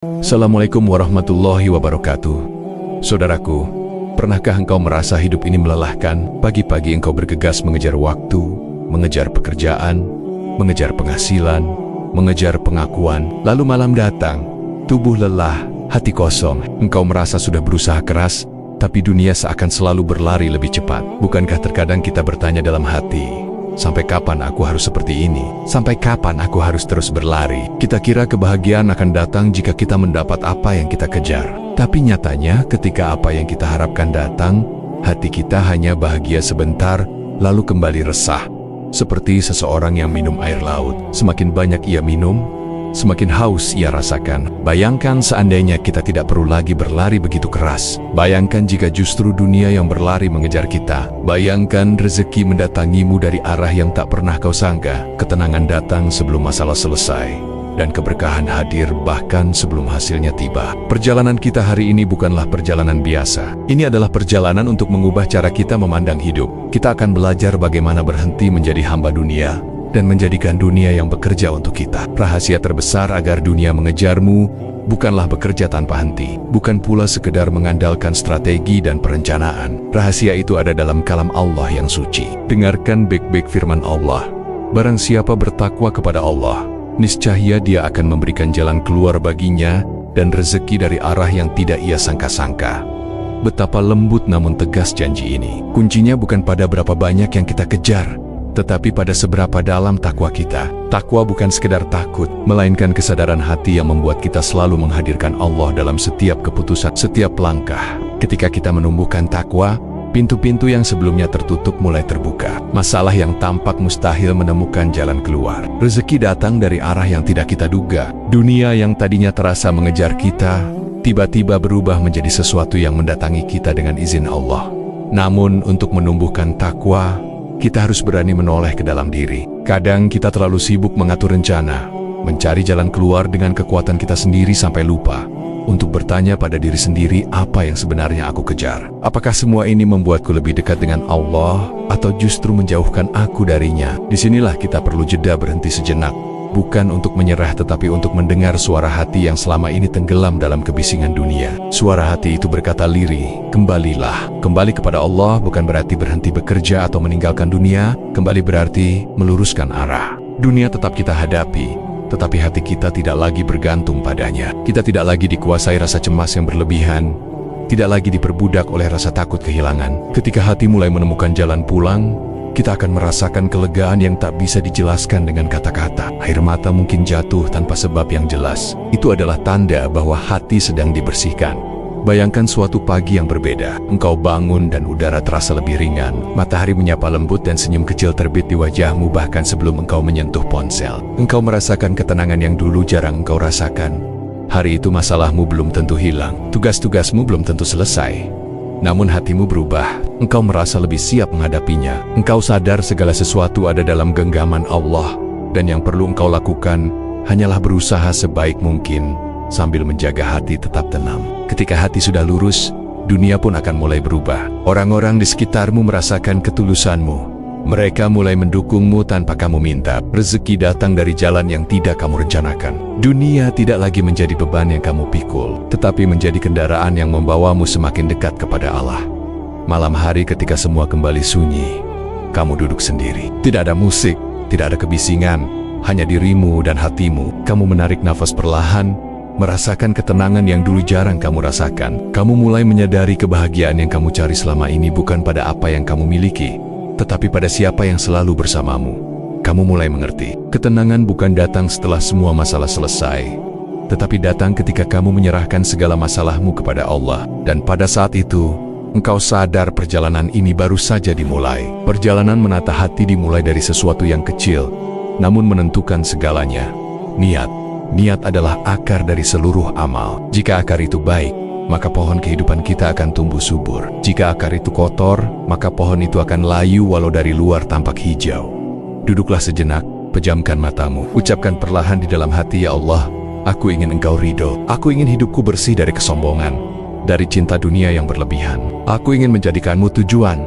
Assalamualaikum warahmatullahi wabarakatuh. Saudaraku, pernahkah engkau merasa hidup ini melelahkan? Pagi-pagi engkau bergegas mengejar waktu, mengejar pekerjaan, mengejar penghasilan, mengejar pengakuan. Lalu malam datang, tubuh lelah, hati kosong. Engkau merasa sudah berusaha keras, tapi dunia seakan selalu berlari lebih cepat. Bukankah terkadang kita bertanya dalam hati, sampai kapan aku harus seperti ini? Sampai kapan aku harus terus berlari? Kita kira kebahagiaan akan datang jika kita mendapat apa yang kita kejar. Tapi nyatanya ketika apa yang kita harapkan datang, hati kita hanya bahagia sebentar, lalu kembali resah. Seperti seseorang yang minum air laut. Semakin banyak ia minum, semakin haus ia rasakan. Bayangkan seandainya kita tidak perlu lagi berlari begitu keras. Bayangkan jika justru dunia yang berlari mengejar kita. Bayangkan rezeki mendatangimu dari arah yang tak pernah kau sangka. Ketenangan datang sebelum masalah selesai, dan keberkahan hadir bahkan sebelum hasilnya tiba. Perjalanan kita hari ini bukanlah perjalanan biasa. Ini adalah perjalanan untuk mengubah cara kita memandang hidup. Kita akan belajar bagaimana berhenti menjadi hamba dunia dan menjadikan dunia yang bekerja untuk kita. Rahasia terbesar agar dunia mengejarmu bukanlah bekerja tanpa henti, bukan pula sekedar mengandalkan strategi dan perencanaan. Rahasia itu ada dalam kalam Allah yang suci. Dengarkan baik-baik firman Allah. Barang siapa bertakwa kepada Allah, niscaya Dia akan memberikan jalan keluar baginya dan rezeki dari arah yang tidak ia sangka-sangka. Betapa lembut namun tegas janji ini. Kuncinya bukan pada berapa banyak yang kita kejar, tetapi pada seberapa dalam takwa kita. Takwa bukan sekedar takut, melainkan kesadaran hati yang membuat kita selalu menghadirkan Allah dalam setiap keputusan, setiap langkah. Ketika kita menumbuhkan takwa, pintu-pintu yang sebelumnya tertutup mulai terbuka. Masalah yang tampak mustahil menemukan jalan keluar. Rezeki datang dari arah yang tidak kita duga. Dunia yang tadinya terasa mengejar kita, tiba-tiba berubah menjadi sesuatu yang mendatangi kita dengan izin Allah. Namun untuk menumbuhkan takwa, kita harus berani menoleh ke dalam diri. Kadang kita terlalu sibuk mengatur rencana, mencari jalan keluar dengan kekuatan kita sendiri sampai lupa untuk bertanya pada diri sendiri, apa yang sebenarnya aku kejar? Apakah semua ini membuatku lebih dekat dengan Allah atau justru menjauhkan aku darinya? Disinilah kita perlu jeda, berhenti sejenak. Bukan untuk menyerah, tetapi untuk mendengar suara hati yang selama ini tenggelam dalam kebisingan dunia. Suara hati itu berkata lirih, kembalilah. Kembali kepada Allah bukan berarti berhenti bekerja atau meninggalkan dunia. Kembali berarti meluruskan arah. Dunia tetap kita hadapi, tetapi hati kita tidak lagi bergantung padanya. Kita tidak lagi dikuasai rasa cemas yang berlebihan, tidak lagi diperbudak oleh rasa takut kehilangan. Ketika hati mulai menemukan jalan pulang, kita akan merasakan kelegaan yang tak bisa dijelaskan dengan kata-kata. Air mata mungkin jatuh tanpa sebab yang jelas. Itu adalah tanda bahwa hati sedang dibersihkan. Bayangkan suatu pagi yang berbeda. Engkau bangun dan udara terasa lebih ringan. Matahari menyapa lembut dan senyum kecil terbit di wajahmu bahkan sebelum engkau menyentuh ponsel. Engkau merasakan ketenangan yang dulu jarang engkau rasakan. Hari itu masalahmu belum tentu hilang. Tugas-tugasmu belum tentu selesai. Namun hatimu berubah. Engkau merasa lebih siap menghadapinya. Engkau sadar segala sesuatu ada dalam genggaman Allah, dan yang perlu engkau lakukan hanyalah berusaha sebaik mungkin sambil menjaga hati tetap tenang. Ketika hati sudah lurus, dunia pun akan mulai berubah. Orang-orang di sekitarmu merasakan ketulusanmu. Mereka mulai mendukungmu tanpa kamu minta. Rezeki datang dari jalan yang tidak kamu rencanakan. Dunia tidak lagi menjadi beban yang kamu pikul, tetapi menjadi kendaraan yang membawamu semakin dekat kepada Allah. Malam hari ketika semua kembali sunyi, kamu duduk sendiri. Tidak ada musik, tidak ada kebisingan, hanya dirimu dan hatimu. Kamu menarik nafas perlahan, merasakan ketenangan yang dulu jarang kamu rasakan. Kamu mulai menyadari kebahagiaan yang kamu cari selama ini bukan pada apa yang kamu miliki, tetapi pada siapa yang selalu bersamamu. Kamu mulai mengerti, ketenangan bukan datang setelah semua masalah selesai, tetapi datang ketika kamu menyerahkan segala masalahmu kepada Allah. Dan pada saat itu, engkau sadar perjalanan ini baru saja dimulai. Perjalanan menata hati dimulai dari sesuatu yang kecil, namun menentukan segalanya. Niat. Niat adalah akar dari seluruh amal. Jika akar itu baik, maka pohon kehidupan kita akan tumbuh subur. Jika akar itu kotor, maka pohon itu akan layu walau dari luar tampak hijau. Duduklah sejenak, pejamkan matamu. Ucapkan perlahan di dalam hati, ya Allah, aku ingin Engkau ridho. Aku ingin hidupku bersih dari kesombongan, dari cinta dunia yang berlebihan. Aku ingin menjadikanmu tujuan,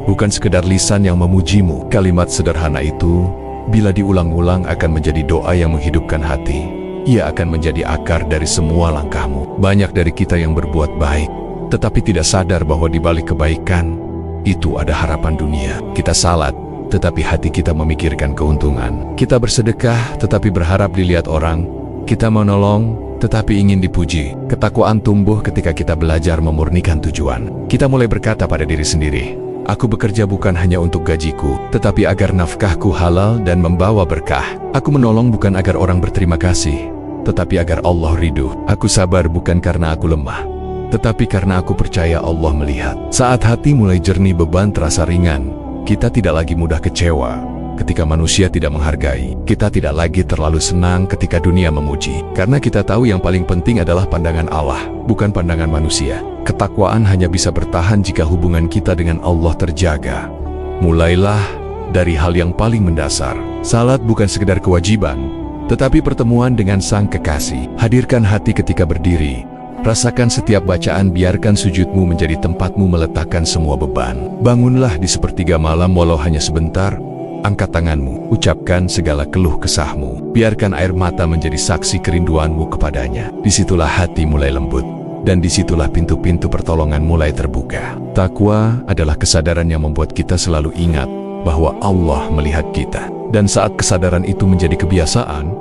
bukan sekedar lisan yang memujimu. Kalimat sederhana itu, bila diulang-ulang akan menjadi doa yang menghidupkan hati. ia akan menjadi akar dari semua langkahmu. Banyak dari kita yang berbuat baik, tetapi tidak sadar bahwa di balik kebaikan, itu ada harapan dunia. Kita salat, tetapi hati kita memikirkan keuntungan. Kita bersedekah, tetapi berharap dilihat orang. Kita menolong, tetapi ingin dipuji. Ketakwaan tumbuh ketika kita belajar memurnikan tujuan. Kita mulai berkata pada diri sendiri, aku bekerja bukan hanya untuk gajiku, tetapi agar nafkahku halal dan membawa berkah. Aku menolong bukan agar orang berterima kasih, tetapi agar Allah ridho. Aku sabar bukan karena aku lemah, tetapi karena aku percaya Allah melihat. Saat hati mulai jernih, beban terasa ringan. Kita tidak lagi mudah kecewa ketika manusia tidak menghargai. Kita tidak lagi terlalu senang ketika dunia memuji. Karena kita tahu yang paling penting adalah pandangan Allah, bukan pandangan manusia. Ketakwaan hanya bisa bertahan jika hubungan kita dengan Allah terjaga. Mulailah dari hal yang paling mendasar. Salat bukan sekedar kewajiban, tetapi pertemuan dengan Sang Kekasih. Hadirkan hati ketika berdiri. Rasakan setiap bacaan, biarkan sujudmu menjadi tempatmu meletakkan semua beban. Bangunlah di sepertiga malam walau hanya sebentar. Angkat tanganmu, ucapkan segala keluh kesahmu. Biarkan air mata menjadi saksi kerinduanmu kepadanya. Disitulah hati mulai lembut, dan disitulah pintu-pintu pertolongan mulai terbuka. Takwa adalah kesadaran yang membuat kita selalu ingat bahwa Allah melihat kita. Dan saat kesadaran itu menjadi kebiasaan,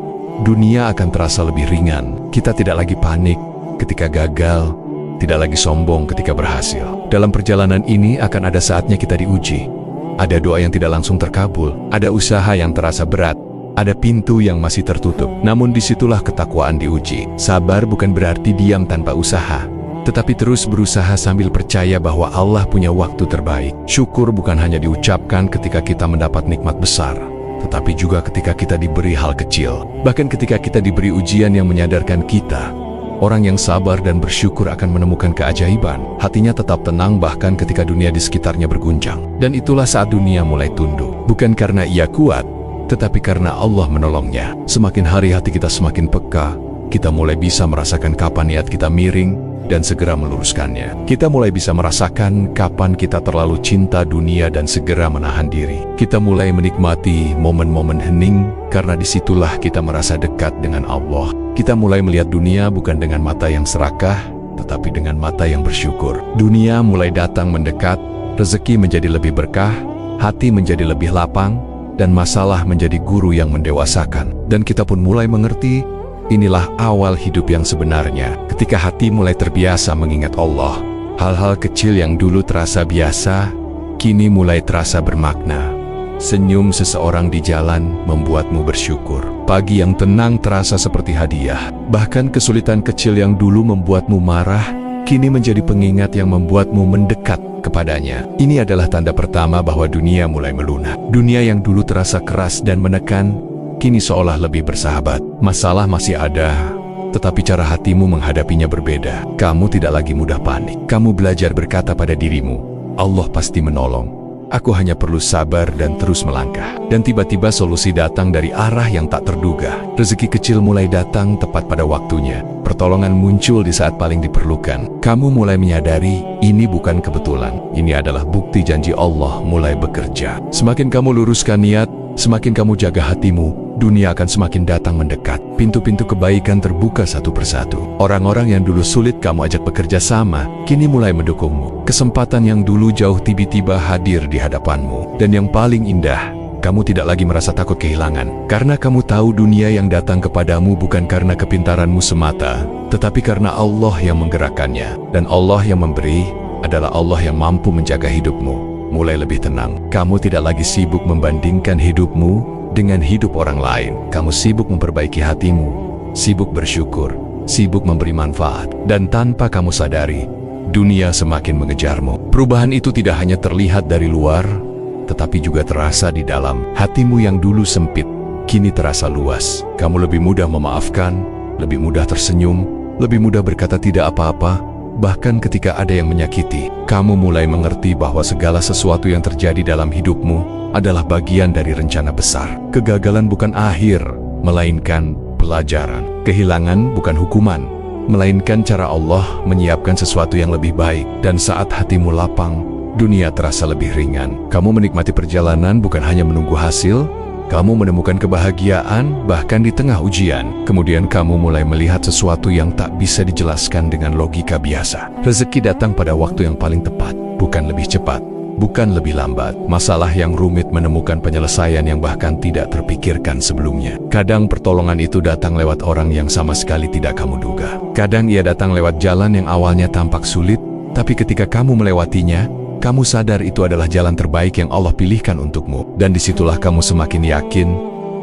dunia akan terasa lebih ringan. Kita tidak lagi panik ketika gagal, tidak lagi sombong ketika berhasil. Dalam perjalanan ini akan ada saatnya kita diuji. Ada doa yang tidak langsung terkabul, ada usaha yang terasa berat, ada pintu yang masih tertutup. Namun disitulah ketakwaan diuji. Sabar bukan berarti diam tanpa usaha, tetapi terus berusaha sambil percaya bahwa Allah punya waktu terbaik. Syukur bukan hanya diucapkan ketika kita mendapat nikmat besar, tetapi juga ketika kita diberi hal kecil. Bahkan ketika kita diberi ujian yang menyadarkan kita, orang yang sabar dan bersyukur akan menemukan keajaiban. Hatinya tetap tenang bahkan ketika dunia di sekitarnya berguncang. Dan itulah saat dunia mulai tunduk. Bukan karena ia kuat, tetapi karena Allah menolongnya. Semakin hari hati kita semakin peka. Kita mulai bisa merasakan kapan niat kita miring dan segera meluruskannya. Kita mulai bisa merasakan kapan kita terlalu cinta dunia dan segera menahan diri. Kita mulai menikmati momen-momen hening karena disitulah kita merasa dekat dengan Allah. Kita mulai melihat dunia bukan dengan mata yang serakah, tetapi dengan mata yang bersyukur. Dunia mulai datang mendekat, rezeki menjadi lebih berkah, hati menjadi lebih lapang, dan masalah menjadi guru yang mendewasakan. Dan kita pun mulai mengerti, inilah awal hidup yang sebenarnya. Ketika hati mulai terbiasa mengingat Allah, hal-hal kecil yang dulu terasa biasa, kini mulai terasa bermakna. Senyum seseorang di jalan membuatmu bersyukur. Pagi yang tenang terasa seperti hadiah. Bahkan kesulitan kecil yang dulu membuatmu marah, kini menjadi pengingat yang membuatmu mendekat kepadanya. Ini adalah tanda pertama bahwa dunia mulai melunak. Dunia yang dulu terasa keras dan menekan, kini seolah lebih bersahabat. Masalah masih ada, tetapi cara hatimu menghadapinya berbeda. Kamu tidak lagi mudah panik. Kamu belajar berkata pada dirimu, Allah pasti menolong. Aku hanya perlu sabar dan terus melangkah. Dan tiba-tiba solusi datang dari arah yang tak terduga. Rezeki kecil mulai datang tepat pada waktunya. Pertolongan muncul di saat paling diperlukan. Kamu mulai menyadari, ini bukan kebetulan. Ini adalah bukti janji Allah mulai bekerja. Semakin kamu luruskan niat, semakin kamu jaga hatimu, dunia akan semakin datang mendekat. Pintu-pintu kebaikan terbuka satu persatu. Orang-orang yang dulu sulit kamu ajak bekerja sama, kini mulai mendukungmu. Kesempatan yang dulu jauh tiba-tiba hadir di hadapanmu. Dan yang paling indah, kamu tidak lagi merasa takut kehilangan. Karena kamu tahu dunia yang datang kepadamu bukan karena kepintaranmu semata, tetapi karena Allah yang menggerakkannya. Dan Allah yang memberi adalah Allah yang mampu menjaga hidupmu. Mulai lebih tenang. Kamu tidak lagi sibuk membandingkan hidupmu dengan hidup orang lain. Kamu sibuk memperbaiki hatimu, sibuk bersyukur, sibuk memberi manfaat. Dan tanpa kamu sadari, dunia semakin mengejarmu. Perubahan itu tidak hanya terlihat dari luar, tetapi juga terasa di dalam. Hatimu yang dulu sempit, kini terasa luas. Kamu lebih mudah memaafkan, lebih mudah tersenyum, lebih mudah berkata tidak apa-apa. Bahkan ketika ada yang menyakiti, kamu mulai mengerti bahwa segala sesuatu yang terjadi dalam hidupmu adalah bagian dari rencana besar. Kegagalan bukan akhir, melainkan pelajaran. Kehilangan bukan hukuman, melainkan cara Allah menyiapkan sesuatu yang lebih baik. Dan saat hatimu lapang, dunia terasa lebih ringan. Kamu menikmati perjalanan bukan hanya menunggu hasil, Kamu menemukan kebahagiaan bahkan di tengah ujian. Kemudian kamu mulai melihat sesuatu yang tak bisa dijelaskan dengan logika biasa. Rezeki datang pada waktu yang paling tepat, bukan lebih cepat, bukan lebih lambat. Masalah yang rumit menemukan penyelesaian yang bahkan tidak terpikirkan sebelumnya. Kadang pertolongan itu datang lewat orang yang sama sekali tidak kamu duga. Kadang ia datang lewat jalan yang awalnya tampak sulit, tapi ketika kamu melewatinya, kamu sadar itu adalah jalan terbaik yang Allah pilihkan untukmu. Dan disitulah kamu semakin yakin,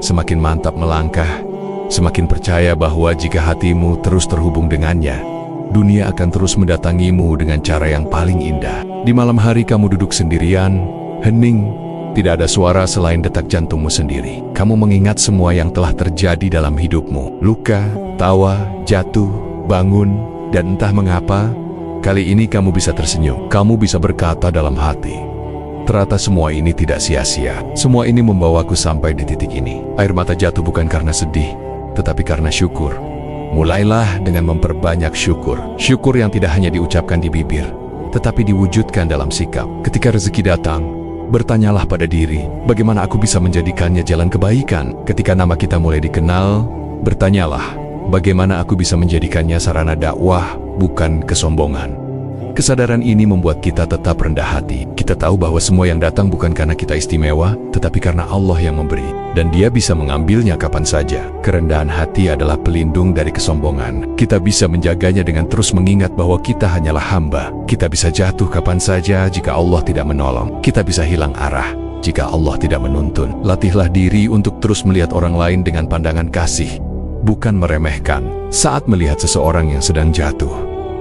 semakin mantap melangkah, semakin percaya bahwa jika hatimu terus terhubung dengannya, dunia akan terus mendatangimu dengan cara yang paling indah. Di malam hari kamu duduk sendirian, hening, tidak ada suara selain detak jantungmu sendiri. Kamu mengingat semua yang telah terjadi dalam hidupmu. Luka, tawa, jatuh, bangun, dan entah mengapa, kali ini kamu bisa tersenyum. Kamu bisa berkata dalam hati, ternyata semua ini tidak sia-sia. Semua ini membawaku sampai di titik ini. Air mata jatuh bukan karena sedih, tetapi karena syukur. Mulailah dengan memperbanyak syukur. Syukur yang tidak hanya diucapkan di bibir, tetapi diwujudkan dalam sikap. Ketika rezeki datang, bertanyalah pada diri, bagaimana aku bisa menjadikannya jalan kebaikan? Ketika nama kita mulai dikenal, bertanyalah, bagaimana aku bisa menjadikannya sarana dakwah, bukan kesombongan. Kesadaran ini membuat kita tetap rendah hati. Kita tahu bahwa semua yang datang bukan karena kita istimewa, tetapi karena Allah yang memberi. Dan Dia bisa mengambilnya kapan saja. Kerendahan hati adalah pelindung dari kesombongan. Kita bisa menjaganya dengan terus mengingat bahwa kita hanyalah hamba. Kita bisa jatuh kapan saja jika Allah tidak menolong. Kita bisa hilang arah jika Allah tidak menuntun. Latihlah diri untuk terus melihat orang lain dengan pandangan kasih, bukan meremehkan. Saat melihat seseorang yang sedang jatuh,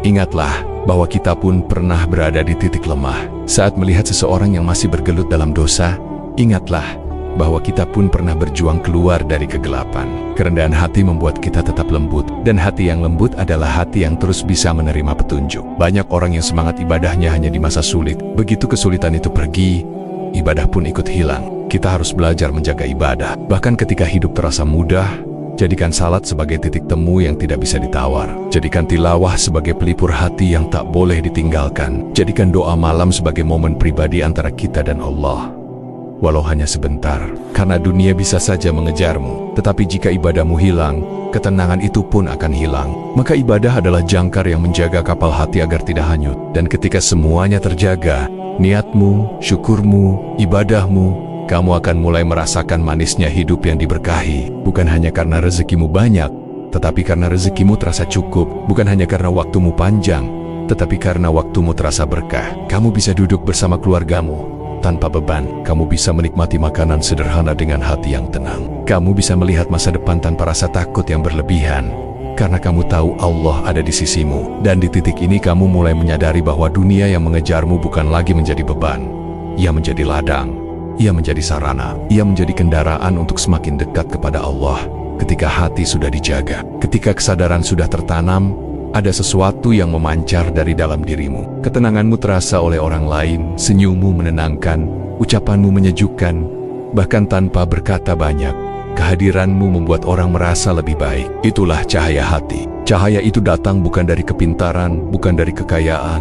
ingatlah bahwa kita pun pernah berada di titik lemah. Saat melihat seseorang yang masih bergelut dalam dosa, ingatlah bahwa kita pun pernah berjuang keluar dari kegelapan. Kerendahan hati membuat kita tetap lembut, dan hati yang lembut adalah hati yang terus bisa menerima petunjuk. Banyak orang yang semangat ibadahnya hanya di masa sulit. Begitu kesulitan itu pergi, ibadah pun ikut hilang. Kita harus belajar menjaga ibadah. Bahkan ketika hidup terasa mudah, jadikan salat sebagai titik temu yang tidak bisa ditawar. Jadikan tilawah sebagai pelipur hati yang tak boleh ditinggalkan. Jadikan doa malam sebagai momen pribadi antara kita dan Allah, walau hanya sebentar. Karena dunia bisa saja mengejarmu, tetapi jika ibadahmu hilang, ketenangan itu pun akan hilang. Maka ibadah adalah jangkar yang menjaga kapal hati agar tidak hanyut. Dan ketika semuanya terjaga, niatmu, syukurmu, ibadahmu, kamu akan mulai merasakan manisnya hidup yang diberkahi. Bukan hanya karena rezekimu banyak, tetapi karena rezekimu terasa cukup. Bukan hanya karena waktumu panjang, tetapi karena waktumu terasa berkah. Kamu bisa duduk bersama keluargamu tanpa beban. Kamu bisa menikmati makanan sederhana dengan hati yang tenang. Kamu bisa melihat masa depan tanpa rasa takut yang berlebihan, karena kamu tahu Allah ada di sisimu. Dan di titik ini kamu mulai menyadari bahwa dunia yang mengejarmu bukan lagi menjadi beban. Ia menjadi ladang. Ia menjadi sarana, ia menjadi kendaraan untuk semakin dekat kepada Allah. Ketika hati sudah dijaga, ketika kesadaran sudah tertanam, ada sesuatu yang memancar dari dalam dirimu. Ketenanganmu terasa oleh orang lain, senyummu menenangkan, ucapanmu menyejukkan, bahkan tanpa berkata banyak. Kehadiranmu membuat orang merasa lebih baik. Itulah cahaya hati. Cahaya itu datang bukan dari kepintaran, bukan dari kekayaan,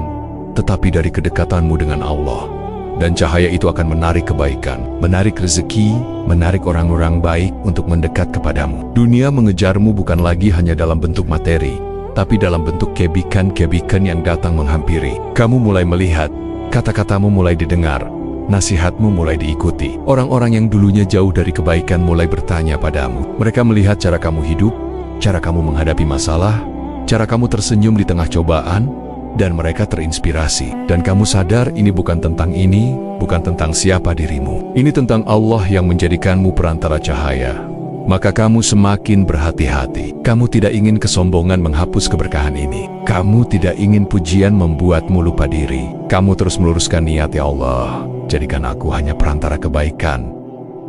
tetapi dari kedekatanmu dengan Allah. Dan cahaya itu akan menarik kebaikan, menarik rezeki, menarik orang-orang baik untuk mendekat kepadamu. Dunia mengejarmu bukan lagi hanya dalam bentuk materi, tapi dalam bentuk kebikan-kebikan yang datang menghampiri. Kamu mulai melihat, kata-katamu mulai didengar, nasihatmu mulai diikuti. Orang-orang yang dulunya jauh dari kebaikan mulai bertanya padamu. Mereka melihat cara kamu hidup, cara kamu menghadapi masalah, cara kamu tersenyum di tengah cobaan, dan mereka terinspirasi. Dan kamu sadar ini bukan tentang ini, bukan tentang siapa dirimu. Ini tentang Allah yang menjadikanmu perantara cahaya. Maka kamu semakin berhati-hati. Kamu tidak ingin kesombongan menghapus keberkahan ini. Kamu tidak ingin pujian membuatmu lupa diri. Kamu terus meluruskan niat, ya Allah, jadikan aku hanya perantara kebaikan.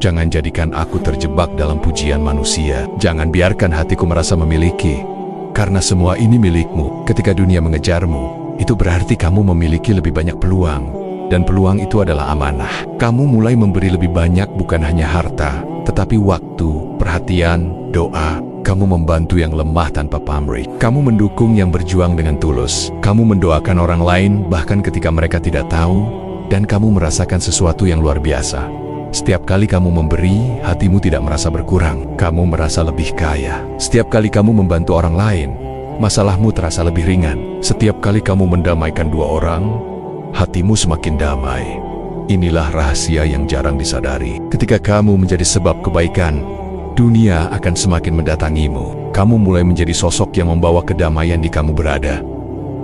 Jangan jadikan aku terjebak dalam pujian manusia. Jangan biarkan hatiku merasa memiliki. Karena semua ini milikmu. Ketika dunia mengejarmu, itu berarti kamu memiliki lebih banyak peluang. Dan peluang itu adalah amanah. Kamu mulai memberi lebih banyak, bukan hanya harta, tetapi waktu, perhatian, doa. Kamu membantu yang lemah tanpa pamrih. Kamu mendukung yang berjuang dengan tulus. Kamu mendoakan orang lain bahkan ketika mereka tidak tahu. Dan kamu merasakan sesuatu yang luar biasa. Setiap kali kamu memberi, hatimu tidak merasa berkurang. Kamu merasa lebih kaya. Setiap kali kamu membantu orang lain, masalahmu terasa lebih ringan. Setiap kali kamu mendamaikan dua orang, hatimu semakin damai. Inilah rahasia yang jarang disadari. Ketika kamu menjadi sebab kebaikan, dunia akan semakin mendatangimu. Kamu mulai menjadi sosok yang membawa kedamaian di kamu berada.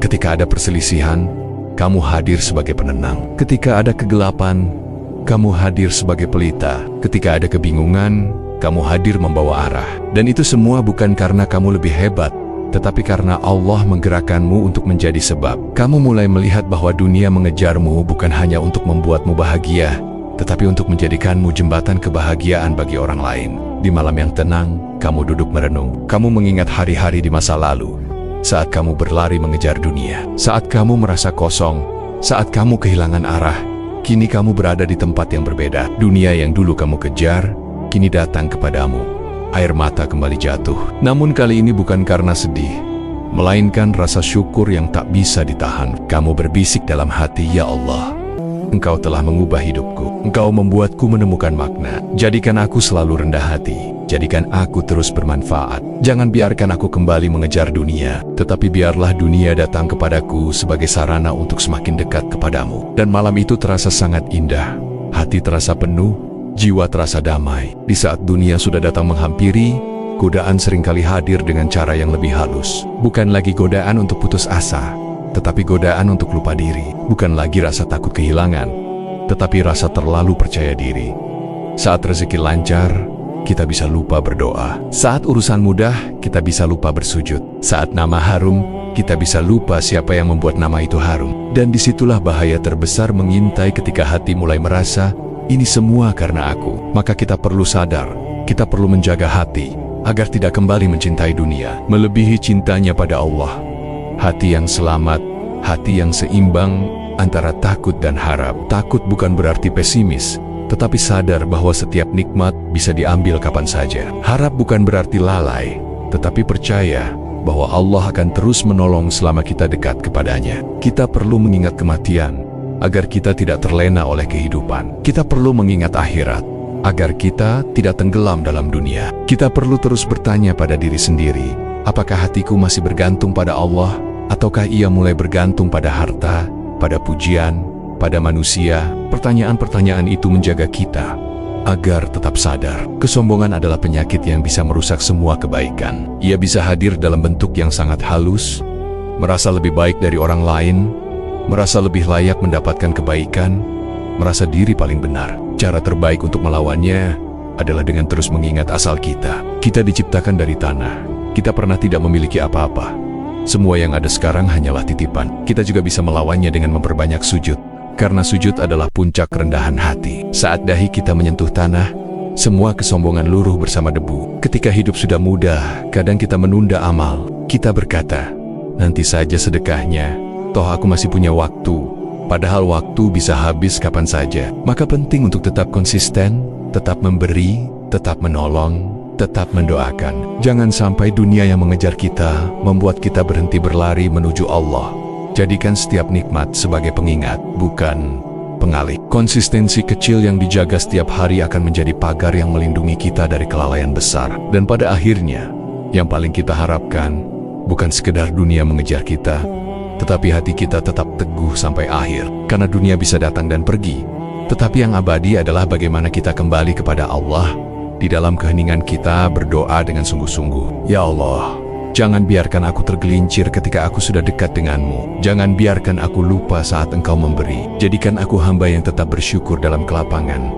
Ketika ada perselisihan, kamu hadir sebagai penenang. Ketika ada kegelapan, kamu hadir sebagai pelita. Ketika ada kebingungan, kamu hadir membawa arah. Dan itu semua bukan karena kamu lebih hebat, tetapi karena Allah menggerakkanmu untuk menjadi sebab. Kamu mulai melihat bahwa dunia mengejarmu bukan hanya untuk membuatmu bahagia, tetapi untuk menjadikanmu jembatan kebahagiaan bagi orang lain. Di malam yang tenang, kamu duduk merenung. Kamu mengingat hari-hari di masa lalu, saat kamu berlari mengejar dunia, saat kamu merasa kosong, saat kamu kehilangan arah. Kini kamu berada di tempat yang berbeda. Dunia yang dulu kamu kejar, kini datang kepadamu. Air mata kembali jatuh. Namun kali ini bukan karena sedih, melainkan rasa syukur yang tak bisa ditahan. Kamu berbisik dalam hati, "Ya Allah, Engkau telah mengubah hidupku. Engkau membuatku menemukan makna. Jadikan aku selalu rendah hati. Jadikan aku terus bermanfaat. Jangan biarkan aku kembali mengejar dunia, tetapi biarlah dunia datang kepadaku sebagai sarana untuk semakin dekat kepadamu." Dan malam itu terasa sangat indah. Hati terasa penuh, jiwa terasa damai. Di saat dunia sudah datang menghampiri, godaan seringkali hadir dengan cara yang lebih halus. Bukan lagi godaan untuk putus asa, tetapi godaan untuk lupa diri. Bukan lagi rasa takut kehilangan, tetapi rasa terlalu percaya diri. Saat rezeki lancar, kita bisa lupa berdoa. Saat urusan mudah, kita bisa lupa bersujud. Saat nama harum, kita bisa lupa siapa yang membuat nama itu harum. Dan disitulah bahaya terbesar mengintai ketika hati mulai merasa, ini semua karena aku. Maka kita perlu sadar, kita perlu menjaga hati, agar tidak kembali mencintai dunia, melebihi cintanya pada Allah. Hati yang selamat, hati yang seimbang antara takut dan harap. Takut bukan berarti pesimis, tetapi sadar bahwa setiap nikmat bisa diambil kapan saja. Harap bukan berarti lalai, tetapi percaya bahwa Allah akan terus menolong selama kita dekat kepadanya. Kita perlu mengingat kematian, agar kita tidak terlena oleh kehidupan. Kita perlu mengingat akhirat, agar kita tidak tenggelam dalam dunia. Kita perlu terus bertanya pada diri sendiri, apakah hatiku masih bergantung pada Allah, ataukah ia mulai bergantung pada harta, pada pujian, pada manusia? Pertanyaan-pertanyaan itu menjaga kita agar tetap sadar. Kesombongan adalah penyakit yang bisa merusak semua kebaikan. Ia bisa hadir dalam bentuk yang sangat halus, merasa lebih baik dari orang lain, merasa lebih layak mendapatkan kebaikan, merasa diri paling benar. Cara terbaik untuk melawannya adalah dengan terus mengingat asal kita. Kita diciptakan dari tanah. Kita pernah tidak memiliki apa-apa. Semua yang ada sekarang hanyalah titipan. Kita juga bisa melawannya dengan memperbanyak sujud, karena sujud adalah puncak kerendahan hati. Saat dahi kita menyentuh tanah, semua kesombongan luruh bersama debu. Ketika hidup sudah mudah, kadang kita menunda amal. Kita berkata, nanti saja sedekahnya, toh aku masih punya waktu. Padahal waktu bisa habis kapan saja. Maka penting untuk tetap konsisten, tetap memberi, tetap menolong, tetap mendoakan. Jangan sampai dunia yang mengejar kita membuat kita berhenti berlari menuju Allah. Jadikan setiap nikmat sebagai pengingat, bukan pengalih. Konsistensi kecil yang dijaga setiap hari akan menjadi pagar yang melindungi kita dari kelalaian besar. Dan pada akhirnya, yang paling kita harapkan bukan sekedar dunia mengejar kita, tetapi hati kita tetap teguh sampai akhir. Karena dunia bisa datang dan pergi, tetapi yang abadi adalah bagaimana kita kembali kepada Allah. Di dalam keheningan kita berdoa dengan sungguh-sungguh. Ya Allah, jangan biarkan aku tergelincir ketika aku sudah dekat denganmu. Jangan biarkan aku lupa saat Engkau memberi. Jadikan aku hamba yang tetap bersyukur dalam kelapangan,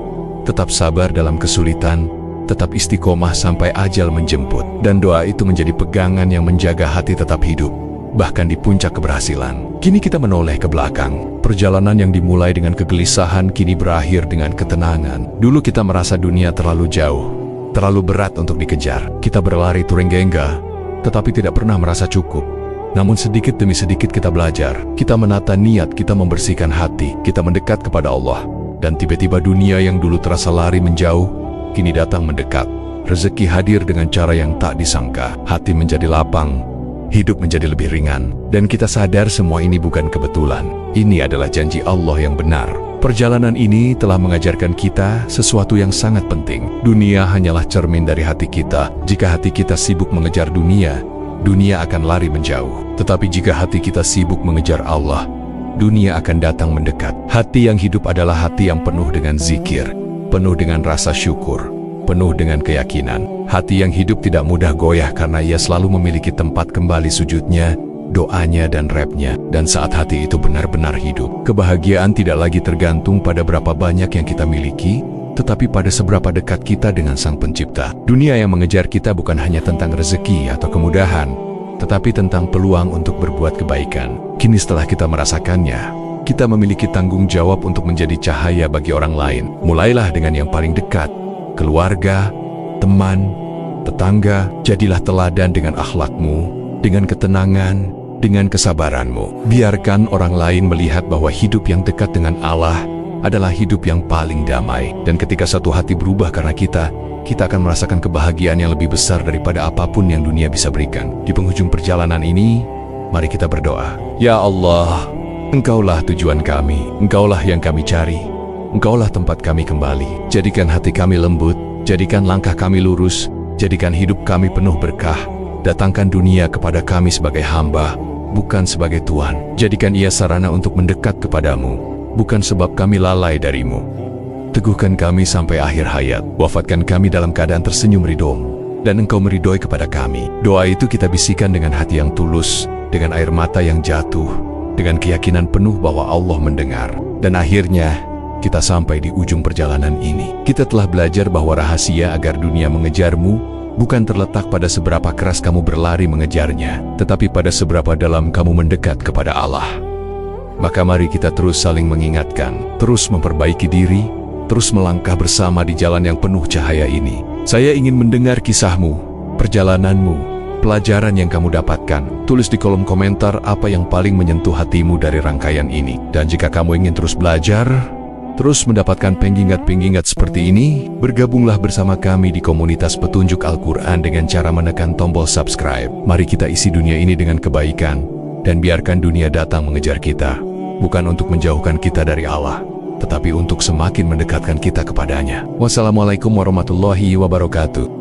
tetap sabar dalam kesulitan, tetap istiqomah sampai ajal menjemput. Dan doa itu menjadi pegangan yang menjaga hati tetap hidup, bahkan di puncak keberhasilan. Kini kita menoleh ke belakang. Perjalanan yang dimulai dengan kegelisahan kini berakhir dengan ketenangan. Dulu kita merasa dunia terlalu jauh, terlalu berat untuk dikejar. Kita berlari turunggengga, tetapi tidak pernah merasa cukup. Namun sedikit demi sedikit kita belajar. Kita menata niat, kita membersihkan hati, kita mendekat kepada Allah. Dan tiba-tiba dunia yang dulu terasa lari menjauh, kini datang mendekat. Rezeki hadir dengan cara yang tak disangka. Hati menjadi lapang, hidup menjadi lebih ringan, dan kita sadar semua ini bukan kebetulan. Ini adalah janji Allah yang benar. Perjalanan ini telah mengajarkan kita sesuatu yang sangat penting. Dunia hanyalah cermin dari hati kita. Jika hati kita sibuk mengejar dunia, dunia akan lari menjauh. Tetapi jika hati kita sibuk mengejar Allah, dunia akan datang mendekat. Hati yang hidup adalah hati yang penuh dengan zikir, penuh dengan rasa syukur, penuh dengan keyakinan. Hati yang hidup tidak mudah goyah karena ia selalu memiliki tempat kembali sujudnya, doanya dan rapnya. Dan saat hati itu benar-benar hidup, kebahagiaan tidak lagi tergantung pada berapa banyak yang kita miliki, tetapi pada seberapa dekat kita dengan Sang Pencipta. Dunia yang mengejar kita bukan hanya tentang rezeki atau kemudahan, tetapi tentang peluang untuk berbuat kebaikan. Kini setelah kita merasakannya, kita memiliki tanggung jawab untuk menjadi cahaya bagi orang lain. Mulailah dengan yang paling dekat, keluarga, teman, tetangga. Jadilah teladan dengan akhlakmu, dengan ketenangan, dengan kesabaranmu. Biarkan orang lain melihat bahwa hidup yang dekat dengan Allah adalah hidup yang paling damai. Dan ketika satu hati berubah karena kita akan merasakan kebahagiaan yang lebih besar daripada apapun yang dunia bisa berikan. Di penghujung perjalanan ini, mari kita berdoa. Ya Allah, Engkaulah tujuan kami, Engkaulah yang kami cari, Engkaulah tempat kami kembali. Jadikan hati kami lembut, jadikan langkah kami lurus, jadikan hidup kami penuh berkah. Datangkan dunia kepada kami sebagai hamba, bukan sebagai tuan. Jadikan ia sarana untuk mendekat kepadamu, bukan sebab kami lalai darimu. Teguhkan kami sampai akhir hayat. Wafatkan kami dalam keadaan tersenyum ridho-Mu, dan Engkau meridhoi kepada kami. Doa itu kita bisikan dengan hati yang tulus, dengan air mata yang jatuh, dengan keyakinan penuh bahwa Allah mendengar. Dan akhirnya, kita sampai di ujung perjalanan ini. Kita telah belajar bahwa rahasia agar dunia mengejarmu bukan terletak pada seberapa keras kamu berlari mengejarnya, tetapi pada seberapa dalam kamu mendekat kepada Allah. Maka mari kita terus saling mengingatkan, terus memperbaiki diri, terus melangkah bersama di jalan yang penuh cahaya ini. Saya ingin mendengar kisahmu, perjalananmu, pelajaran yang kamu dapatkan. Tulis di kolom komentar apa yang paling menyentuh hatimu dari rangkaian ini. Dan jika kamu ingin terus belajar, terus mendapatkan pengingat-pengingat seperti ini, bergabunglah bersama kami di komunitas petunjuk Al-Quran dengan cara menekan tombol subscribe. Mari kita isi dunia ini dengan kebaikan, dan biarkan dunia datang mengejar kita, bukan untuk menjauhkan kita dari Allah, tetapi untuk semakin mendekatkan kita kepadanya. Wassalamualaikum warahmatullahi wabarakatuh.